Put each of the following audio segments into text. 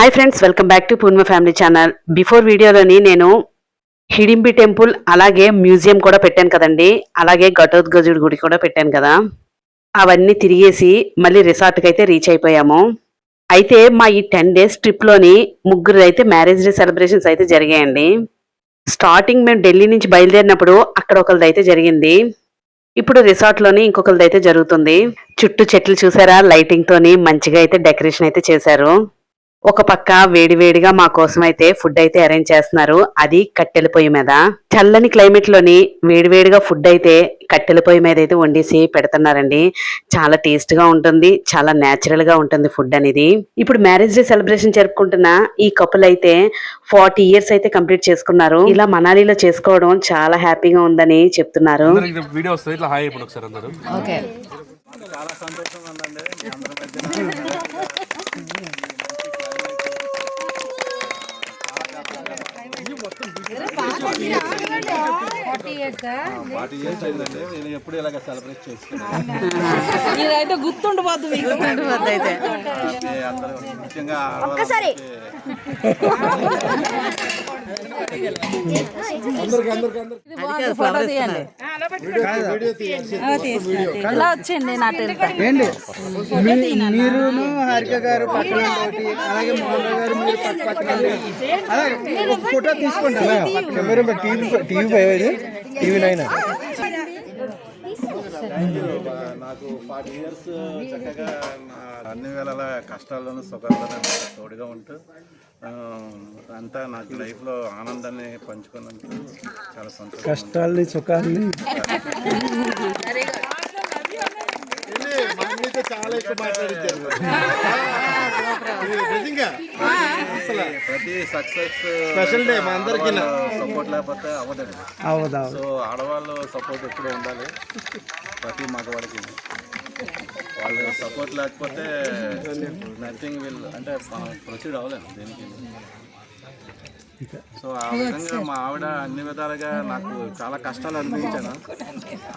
Hi friends, welcome back to Purnima family channel. Before వీడియోలోని నేను Hidimbi temple అలాగే మ్యూజియం కూడా పెట్టాను కదండి, అలాగే ఘటోత్కచుడి గుడి కూడా పెట్టాను కదా. అవన్నీ తిరిగేసి మళ్ళీ రిసార్ట్కి అయితే రీచ్ అయిపోయాము. అయితే మా ఈ 10 days ట్రిప్లోని ముగ్గురు అయితే మ్యారేజ్ డే సెలబ్రేషన్స్ అయితే జరిగాయండి. స్టార్టింగ్ మేము ఢిల్లీ నుంచి బయలుదేరినప్పుడు అక్కడ ఒకరిది అయితే జరిగింది. ఇప్పుడు రిసార్ట్లోని ఇంకొకరిది అయితే జరుగుతుంది. చుట్టూ చెట్లు చూసారా, లైటింగ్ తోని మంచిగా అయితే డెకరేషన్ అయితే చేశారు. ఒక పక్క వేడివేడిగా మా కోసం అయితే ఫుడ్ అయితే అరేంజ్ చేస్తున్నారు, అది కట్టెల పొయ్యి మీద. చల్లని క్లైమేట్ లోని వేడివేడిగా ఫుడ్ అయితే కట్టెల పొయ్యి మీద అయితే వండేసి పెడుతున్నారండి. చాలా టేస్ట్ గా ఉంటుంది, చాలా నేచురల్ గా ఉంటుంది ఫుడ్ అనేది. ఇప్పుడు మ్యారేజ్ డే సెలబ్రేషన్ జరుపుకుంటున్న ఈ కపుల్ అయితే 40 years అయితే కంప్లీట్ చేసుకున్నారు. ఇలా మనాలిలో చేసుకోవడం చాలా హ్యాపీగా ఉందని చెప్తున్నారు. చాలా సంతోషంగా ఉందండి. నేను ఎప్పుడు ఇలాగ సెలబ్రేట్ చేసుకున్నాను. గుర్తుండిపోద్ది అయితే అందరూ ముఖ్యంగా వచ్చండి మీరు హారిక గారు పక్కన అలాగే మోహన్ గారు మీరు పక్కన ఫోటో తీసుకోండి. టీవీ 9 నాకు 40 years చక్కగా అన్ని వేళల కష్టాల్లోనూ సుఖాల్లోనూ తోడుగా ఉంటూ అంతా నాకు లైఫ్లో ఆనందాన్ని పంచుకున్నందుకు చాలా సంతోషం. కష్టాల్ని సుఖాల్ని చాలా ఎక్కువ మాట్లాడించారు. ప్రతి సక్సెస్ స్పెషల్ డే మా అందరికీ. సపోర్ట్ లేకపోతే అవ్వదు. సో ఆడవాళ్ళు సపోర్ట్ ఎప్పుడు ఉండాలి ప్రతి మగవాడికి. వాళ్ళు సపోర్ట్ లేకపోతే నథింగ్ విల్, అంటే మనం ప్రొసీడ్ అవ్వలేము దేనికి. సో ఆ విధంగా మా ఆవిడ అన్ని విధాలుగా నాకు చాలా కష్టాలు అనుభవించాను.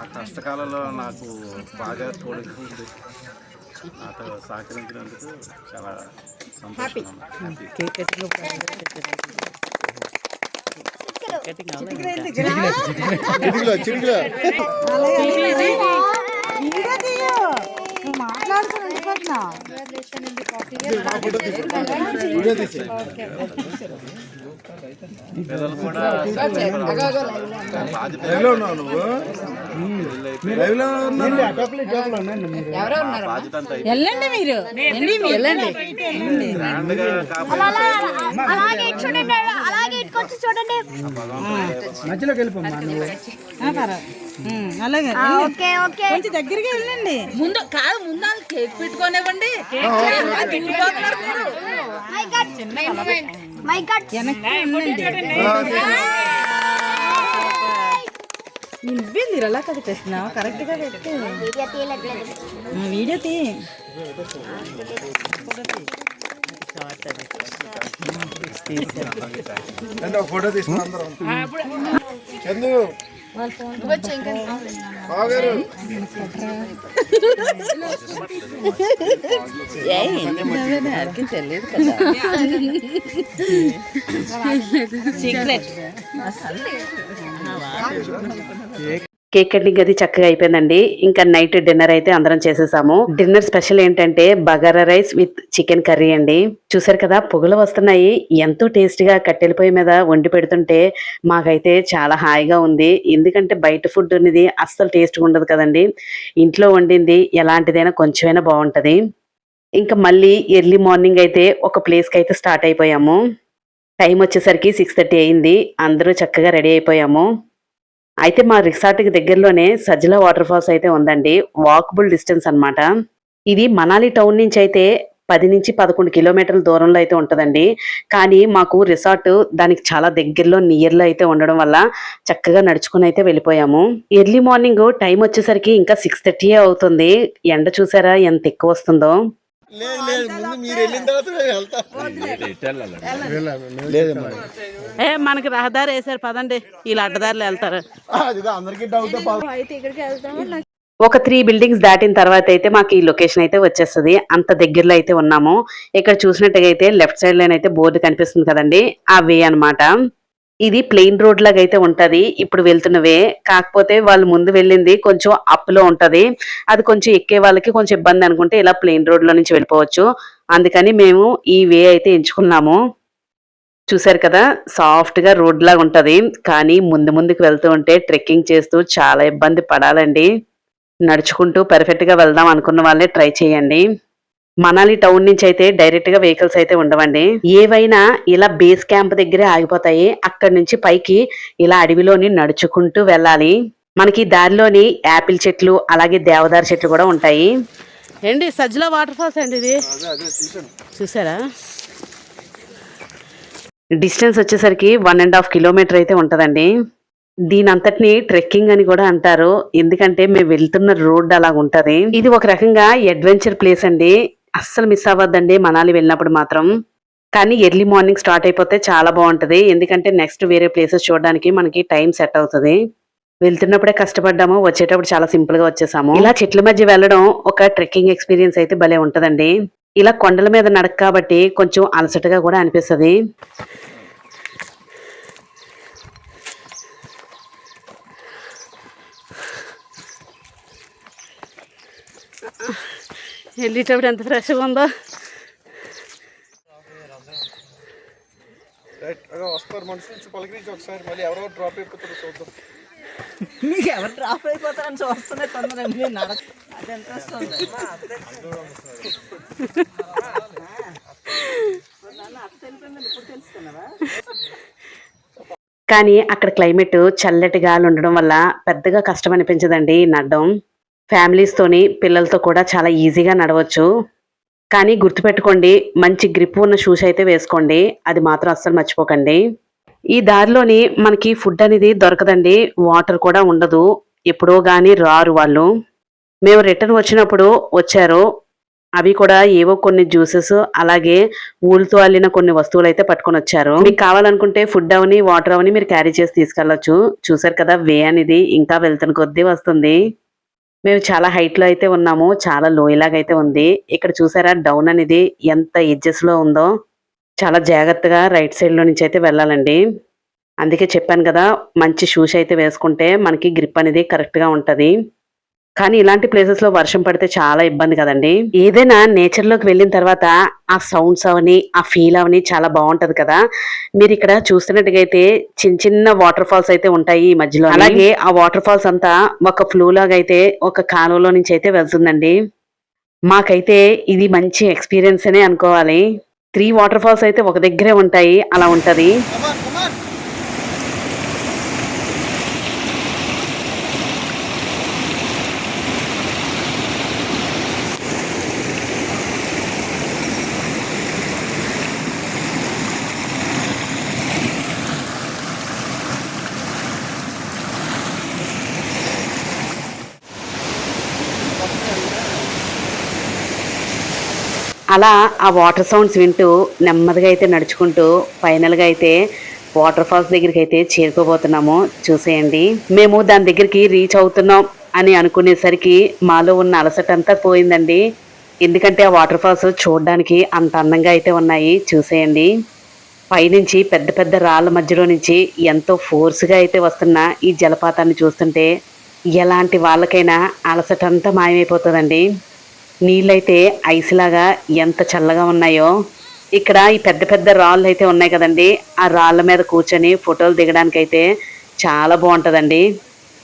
ఆ కష్టకాలంలో నాకు బాగా తోడుగా ఉంది. నాతో సహకరించినందుకు చాలా సంతోషం. పిల్లలు కూడా వెళ్ళండి, మీరు మధ్యలోకి వెళ్ళిపోమ్మా నువ్వు. అలాగే కొంచెం దగ్గరికి వెళ్ళండి. ముందు కాదు, ముందు కేక్ పెట్టుకోనివ్వండి. నువ్వేంది అలా కదిపేస్తున్నావు? కరెక్ట్ గా పెట్టు. వీడియో తీ. ఫోటో తీసుకున్నాం చందు తెలియదు కదా. సీక్రెట్. కేక్ కటింగ్ అది చక్కగా అయిపోయిందండి. ఇంకా నైట్ డిన్నర్ అయితే అందరం చేసేసాము. డిన్నర్ స్పెషల్ ఏంటంటే bagara rice with chicken curry అండి. చూసారు కదా, పొగలు వస్తున్నాయి. ఎంతో టేస్టీగా కట్టెల పొయ్యి మీద వండి పెడుతుంటే మాకైతే చాలా హాయిగా ఉంది. ఎందుకంటే బయట ఫుడ్ అనేది అస్సలు టేస్ట్గా ఉండదు కదండి. ఇంట్లో వండింది ఎలాంటిదైనా కొంచెమైనా బాగుంటది. ఇంకా మళ్ళీ ఎర్లీ మార్నింగ్ అయితే ఒక ప్లేస్కి అయితే స్టార్ట్ అయిపోయాము. టైం వచ్చేసరికి 6:30 అయింది. అందరూ చక్కగా రెడీ అయిపోయాము. అయితే మా రిసార్ట్కి దగ్గరలోనే సజ్జల వాటర్ ఫాల్స్ అయితే ఉందండి. వాకబుల్ డిస్టెన్స్ అన్నమాట. ఇది మనాలి టౌన్ నుంచి అయితే 10 నుంచి 11 కిలోమీటర్ల దూరంలో అయితే ఉంటుందండి. కానీ మాకు రిసార్ట్ దానికి చాలా దగ్గరలో నియర్లో అయితే ఉండడం వల్ల చక్కగా నడుచుకుని అయితే వెళ్ళిపోయాము. ఎర్లీ మార్నింగ్ టైం వచ్చేసరికి ఇంకా 6:30 అవుతుంది. ఎండ చూసారా ఎంత ఎక్కువ వస్తుందో. మనకి రహదారి వేసారు పదండి, వీళ్ళు అడ్డదారిలో వెళ్తారు. అందరికీ డౌట్. ఒక 3 బిల్డింగ్స్ దాటిన తర్వాత అయితే మాకు ఈ లొకేషన్ అయితే వచ్చేస్తది. అంత దగ్గరలో అయితే ఉన్నాము. ఇక్కడ చూసినట్టుగా అయితే లెఫ్ట్ సైడ్ లోనైతే బోర్డు కనిపిస్తుంది కదండీ! ఆ వే అన్నమాట. ఇది ప్లెయిన్ రోడ్ లాగా అయితే ఉంటది. ఇప్పుడు వెళ్తున్న వే. కాకపోతే వాళ్ళు ముందు వెళ్ళింది కొంచెం అప్‌లో ఉంటది. అది కొంచెం ఎక్కే వాళ్ళకి కొంచెం ఇబ్బంది అనుకుంటే ఇలా ప్లెయిన్ రోడ్‌లో నుంచి వెళ్ళిపోవచ్చు. అందుకని మేము ఈ వే అయితే ఎంచుకున్నాము. చూసారు కదా! సాఫ్ట్‌గా రోడ్ లాగా ఉంటది. కానీ ముందుకు వెళ్తూ ఉంటే ట్రెక్కింగ్ చేస్తూ చాలా ఇబ్బంది పడాలండి. నడుచుకుంటూ పర్ఫెక్ట్‌గా వెళ్దాం అనుకున్న వాళ్ళే ట్రై చేయండి. మనాలి టౌన్ నుంచి అయితే డైరెక్ట్‌గా వెహికల్స్ అయితే ఉండవండి. ఏవైనా ఇలా బేస్ క్యాంప్ దగ్గరే ఆగిపోతాయి. అక్కడి నుంచి పైకి ఇలా అడవిలోని నడుచుకుంటూ వెళ్ళాలి. మనకి దారిలోని యాపిల్ చెట్లు, అలాగే దేవదారు చెట్లు కూడా ఉంటాయి. ఏంటి సజ్జల వాటర్ ఫాల్స్ అండి ఇది? చూసారా? డిస్టెన్స్ వచ్చేసరికి 1.5 కిలోమీటర్ అయితే ఉంటదండి. దీనంతటిని ట్రెక్కింగ్ అని కూడా అంటారు. ఎందుకంటే మేము వెళ్తున్న రోడ్ అలాగుంటది. ఇది ఒక రకంగా అడ్వెంచర్ ప్లేస్ అండి. అస్సలు మిస్ అవ్వద్దండి మనాలి వెళ్ళినప్పుడు మాత్రం. కానీ ఎర్లీ మార్నింగ్ స్టార్ట్ అయిపోతే చాలా బాగుంటది. ఎందుకంటే నెక్స్ట్ వేరే ప్లేసెస్ చూడడానికి మనకి టైం సెట్ అవుతది. వెళ్తున్నప్పుడే కష్టపడ్డాము. వచ్చేటప్పుడు చాలా సింపుల్ గా వచ్చేసాము. ఇలా చెట్ల మధ్య వెళ్ళడం ఒక ట్రెక్కింగ్ ఎక్స్పీరియన్స్ అయితే భలే ఉంటదండి. ఇలా కొండల మీద నడక కాబట్టి కొంచెం అలసటగా కూడా అనిపిస్తది. వెళ్ళేటప్పుడు ఎంత ఫ్రెష్గా ఉందో. వస్తారు మనుషుల నుంచి పలకరించి ఒకసారి మళ్ళీ ఎవరో డ్రాప్ అయిపోతారో చూద్దాం. మీకు ఎవరు డ్రాప్ అయిపోతారని చూస్తూనే తొందరగా నడక అది ఇంట్రెస్ట్ ఉంది. కానీ అక్కడ క్లైమేట్ చల్లటి గాలి ఉండడం వల్ల పెద్దగా కష్టం అనిపించదండి నడడం. ఫ్యామిలీస్తోని పిల్లలతో కూడా చాలా ఈజీగా నడవచ్చు. కానీ గుర్తుపెట్టుకోండి, మంచి గ్రిప్ ఉన్న షూస్ అయితే వేసుకోండి. అది మాత్రం అస్సలు మర్చిపోకండి. ఈ దారిలోని మనకి ఫుడ్ అనేది దొరకదండి. వాటర్ కూడా ఉండదు. ఎప్పుడో గాని రారు వాళ్ళు. మేము రిటర్న్ వచ్చినప్పుడు వచ్చారు. అవి కూడా ఏవో కొన్ని జ్యూసెస్, అలాగే ఊలుతో అల్లిన కొన్ని వస్తువులు అయితే పట్టుకొని వచ్చారు. మీకు కావాలనుకుంటే ఫుడ్ అవని, వాటర్ అవని మీరు క్యారీ చేసి తీసుకెళ్లొచ్చు. చూసారు కదా, వే అనేది ఇంకా వెళ్తున్న కొద్దీ వస్తుంది. మేము చాలా హైట్ లో అయితే ఉన్నాము. చాలా లోయలాగా అయితే ఉంది. ఇక్కడ చూసారా డౌన్ అనేది ఎంత ఎడ్జెస్ లో ఉందో. చాలా జాగ్రత్తగా రైట్ సైడ్ లో నుంచి అయితే వెళ్ళాలండి. అందుకే చెప్పాను కదా, మంచి షూస్ అయితే వేసుకుంటే మనకి గ్రిప్ అనేది కరెక్ట్ గా ఉంటది. కానీ ఇలాంటి ప్లేసెస్ లో వర్షం పడితే చాలా ఇబ్బంది కదండి. ఏదైనా నేచర్ లోకి వెళ్ళిన తర్వాత ఆ సౌండ్స్ అవని, ఆ ఫీల్ అవని చాలా బాగుంటది కదా. మీరు ఇక్కడ చూస్తున్నట్టుగా అయితే చిన్న చిన్న వాటర్ ఫాల్స్ అయితే ఉంటాయి ఈ మధ్యలో. అలాగే ఆ వాటర్ ఫాల్స్ అంతా ఒక ఫ్లో లాగా అయితే ఒక కాలువలో నుంచి అయితే వెళ్తుందండి. మాకైతే ఇది మంచి ఎక్స్పీరియన్స్ అనే అనుకోవాలి. 3 వాటర్ ఫాల్స్ అయితే ఒక దగ్గరే ఉంటాయి. అలా ఉంటది. అలా ఆ వాటర్ సౌండ్స్ వింటూ నెమ్మదిగా అయితే నడుచుకుంటూ ఫైనల్గా అయితే వాటర్ ఫాల్స్ దగ్గరికి అయితే చేరుకోబోతున్నాము. చూసేయండి, మేము దాని దగ్గరికి రీచ్ అవుతున్నాం అని అనుకునేసరికి మాలో ఉన్న అలసట అంతా పోయిందండి. ఎందుకంటే ఆ వాటర్ ఫాల్స్ చూడడానికి అంత అందంగా అయితే ఉన్నాయి. చూసేయండి, పైనుంచి పెద్ద పెద్ద రాళ్ళ మధ్యలో నుంచి ఎంతో ఫోర్స్గా అయితే వస్తున్న ఈ జలపాతాన్ని చూస్తుంటే ఎలాంటి వాళ్ళకైనా అలసట అంతా మాయమైపోతుందండి. నీళ్ళైతే ఐస్ లాగా ఎంత చల్లగా ఉన్నాయో. ఇక్కడ ఈ పెద్ద పెద్ద రాళ్ళు అయితే ఉన్నాయి కదండి, ఆ రాళ్ళ మీద కూర్చొని ఫోటోలు దిగడానికి అయితే చాలా బాగుంటదండి.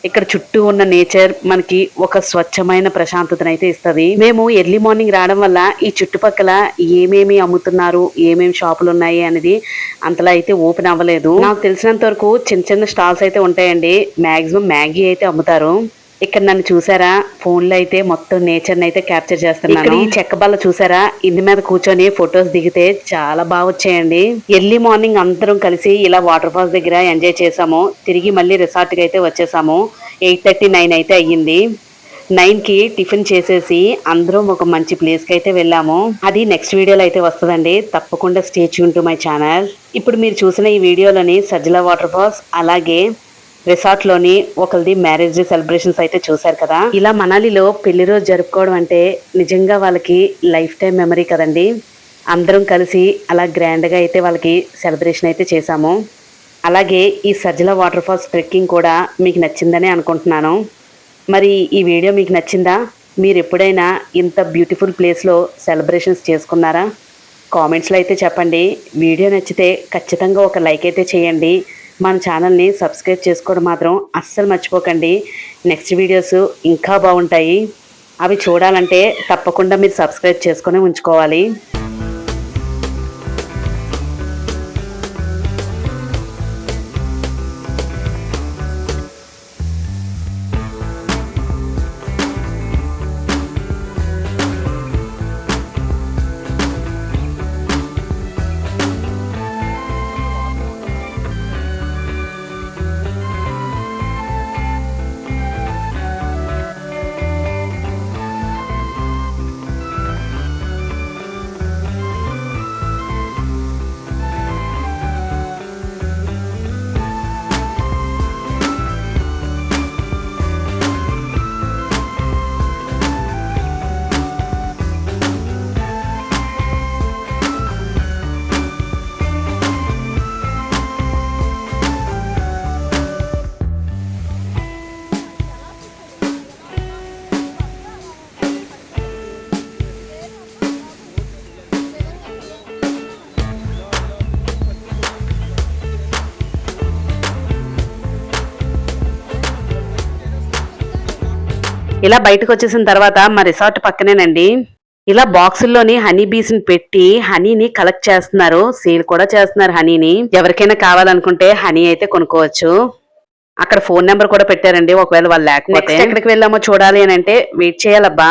ఇక్కడ చుట్టూ ఉన్న నేచర్ మనకి ఒక స్వచ్ఛమైన ప్రశాంతతను అయితే ఇస్తుంది. మేము ఎర్లీ మార్నింగ్ రావడం వల్ల ఈ చుట్టుపక్కల ఏమేమి అమ్ముతున్నారు, ఏమేమి షాపులు ఉన్నాయి అనేది అంతలా అయితే ఓపెన్ అవ్వలేదు. నాకు తెలిసినంత వరకు చిన్న చిన్న స్టాల్స్ అయితే ఉంటాయండి. మాక్సిమం మ్యాగీ అయితే అమ్ముతారు. ఇక్కడ నన్ను చూసారా, ఫోన్ లో అయితే మొత్తం నేచర్ ని అయితే క్యాప్చర్ చేస్తున్నాను. ఈ చెక్క బల్ల చూసారా, ఇంటి మీద కూర్చొని ఫొటోస్ దిగితే చాలా బాగా వచ్చాయండి. ఎర్లీ మార్నింగ్ అందరం కలిసి ఇలా వాటర్ ఫాల్స్ దగ్గర ఎంజాయ్ చేసాము. తిరిగి మళ్ళీ రిసార్ట్ కి అయితే వచ్చేసాము. 8:39 అయితే అయ్యింది. 9కి టిఫిన్ చేసేసి అందరం ఒక మంచి ప్లేస్ కి అయితే వెళ్ళాము. అది నెక్స్ట్ వీడియోలో అయితే వస్తుందండి. తప్పకుండా stay tune to my channel. ఇప్పుడు మీరు చూసిన ఈ వీడియోలోని సజ్జల వాటర్ ఫాల్స్, అలాగే రిసార్ట్ లోని ఒకరిది మ్యారేజ్ డే సెలబ్రేషన్స్ అయితే చూశారు కదా. ఇలా మనాలిలో పెళ్లి రోజు జరుపుకోవడం అంటే నిజంగా వాళ్ళకి లైఫ్ టైం మెమరీ కదండి. అందరం కలిసి అలా గ్రాండ్గా అయితే వాళ్ళకి సెలబ్రేషన్ అయితే చేశాము. అలాగే ఈ సజ్జల వాటర్ ఫాల్స్ ట్రెక్కింగ్ కూడా మీకు నచ్చిందని అనుకుంటున్నాను. మరి ఈ వీడియో మీకు నచ్చిందా? మీరు ఎప్పుడైనా ఇంత బ్యూటిఫుల్ ప్లేస్లో సెలబ్రేషన్స్ చేసుకున్నారా? కామెంట్స్లో అయితే చెప్పండి. వీడియో నచ్చితే ఖచ్చితంగా ఒక లైక్ అయితే చేయండి. మన ఛానల్ని సబ్స్క్రైబ్ చేసుకోవడం మాత్రం అస్సలు మర్చిపోకండి. నెక్స్ట్ వీడియోస్ ఇంకా బాగుంటాయి. అవి చూడాలంటే తప్పకుండా మీరు సబ్స్క్రైబ్ చేసుకొని ఉంచుకోవాలి. ఇలా బయటకు వచ్చేసిన తర్వాత మా రిసార్ట్ పక్కనేనండి ఇలా బాక్సుల్లోని హనీ బీస్ ని పెట్టి హనీని కలెక్ట్ చేస్తున్నారు. సేల్ కూడా చేస్తున్నారు హనీని. ఎవరికైనా కావాలనుకుంటే హనీ అయితే కొనుక్కోవచ్చు. అక్కడ ఫోన్ నెంబర్ కూడా పెట్టారండి, ఒకవేళ వాళ్ళు లేకపోతే. ఎక్కడికి వెళ్ళామో చూడాలి అని అంటే వెయిట్ చేయాలబ్బా.